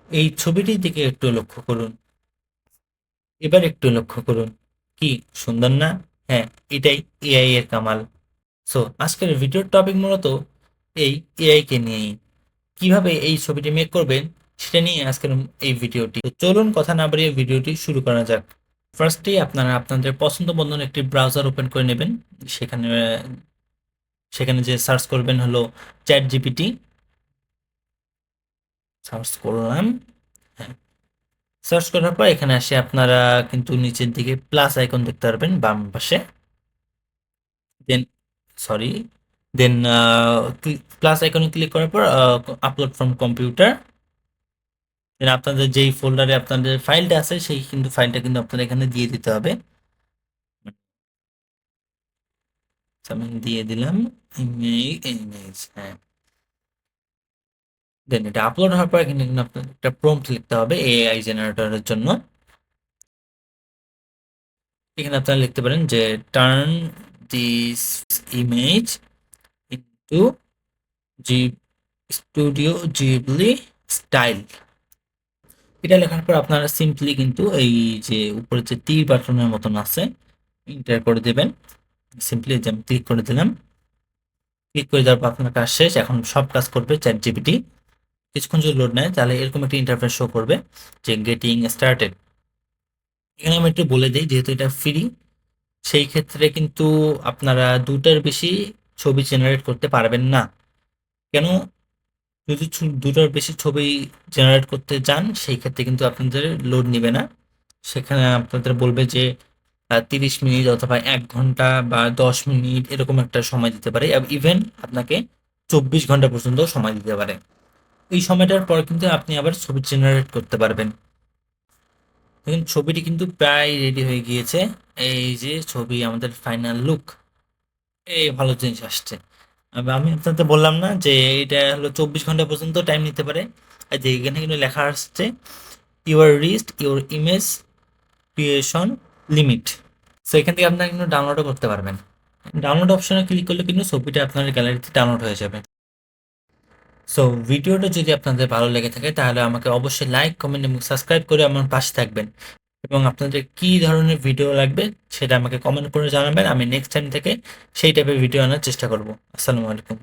এই ছবিটির দিকে একটু লক্ষ্য করুন। এবার একটু লক্ষ্য করুন। কি সুন্দর না? হ্যাঁ, এটাই এআই এর কামাল। সো আজকের ভিডিওর টপিক মূলত এই এআই কে নিয়েই। কিভাবে এই ছবিটি মেক করবেন সেটা নিয়ে আজকের এই ভিডিওটি। তো চলুন কথা না বাড়িয়ে ভিডিওটি শুরু করা যাক। ফার্স্টেই আপনারা আপনাদের পছন্দ মতন একটি ব্রাউজার ওপেন করে নেবেন। সেখানে সেখানে যে সার্চ করবেন হলো চ্যাট জিপিটি। সার্চ করলাম। হ্যাঁ, সার্চ করার পর এখানে আসে আপনারা কিন্তু নিচের দিকে প্লাস আইকন দেখতে পারবেন বাম পাশে। দেন সরি দেন প্লাস আইকনে ক্লিক করার পর আপলোড ফ্রম কম্পিউটার। দেন আপনাদের যেই ফোল্ডারে আপনাদের ফাইলটা আছে সেই কিন্তু ফাইলটা কিন্তু আপনাদের এখানে দিয়ে দিতে হবে। আমি দিয়ে দিলাম ইমেজ। হ্যাঁ, দেন এটা আপলোড হওয়ার পর এখানে কিন্তু আপনার একটা প্রম্পট লিখতে হবে এআই জেনারেটরের জন্য। এখানে আপনারা লিখতে পারেন যে turn this image into G studio Ghibli style. এটা লেখার পর আপনারা সিম্পলি কিন্তু এই যে উপরে যে তীর বাটনের মতন আছে এন্টার করে দেবেন। সিম্পলি যে আমি ক্লিক করে দিলাম। ক্লিক করে দেওয়ার পর আপনার কাজ শেষ। এখন সব কাজ করবে চ্যাট জিপিটি। কিছুক্ষণ যদি লোড নেয় তাহলে এরকম একটা ইন্টারফেস শো করবে যে গেটিং স্টার্টেড। এখানে আমি একটু বলে দিই, যেহেতু এটা ফ্রি সেই ক্ষেত্রে কিন্তু আপনারা দুটার বেশি ছবি জেনারেট করতে পারবেন না। কেন? যদি দুটার বেশি ছবি জেনারেট করতে যান সেই ক্ষেত্রে কিন্তু আপনাদের লোড নিবে না। সেখানে আপনাদের বলবে যে 30 মিনিট অথবা 1 ঘন্টা বা 10 মিনিট এরকম একটা সময় দিতে পারে। ইভেন আপনাকে 24 ঘন্টা পর্যন্ত সময় দিতে পারে। এই সময়টার পর কিন্তু আপনি আবার ছবি জেনারেট করতে পারবেন। দেখুন ছবিটি কিন্তু প্রায় রেডি হয়ে গিয়েছে। এই যে ছবি আমাদের ফাইনাল লুক। এই ভালো জিনিস আসছে। আমি আপনাকে বললাম না যে এটা হলো 24 ঘন্টা পর্যন্ত টাইম নিতে পারে। আর যে এখানে কিন্তু লেখা আসছে your reached your image creation limit. So এখান থেকে আপনারা কিন্তু ডাউনলোডও করতে পারবেন। ডাউনলোড অপশনে ক্লিক করলে কিন্তু ছবিটা আপনার গ্যালারিতে ডাউনলোড হয়ে যাবে। সো ভিডিওটা যদি আপনাদের ভালো লেগে থাকে তাহলে আমাকে অবশ্যই লাইক কমেন্ট এবং সাবস্ক্রাইব করে আমার পাশে থাকবেন। এবং আপনাদের কী ধরনের ভিডিও লাগবে সেটা আমাকে কমেন্ট করে জানাবেন। আমি নেক্সট টাইম থেকে সেই টাইপের ভিডিও আনার চেষ্টা করব। আসসালামু আলাইকুম।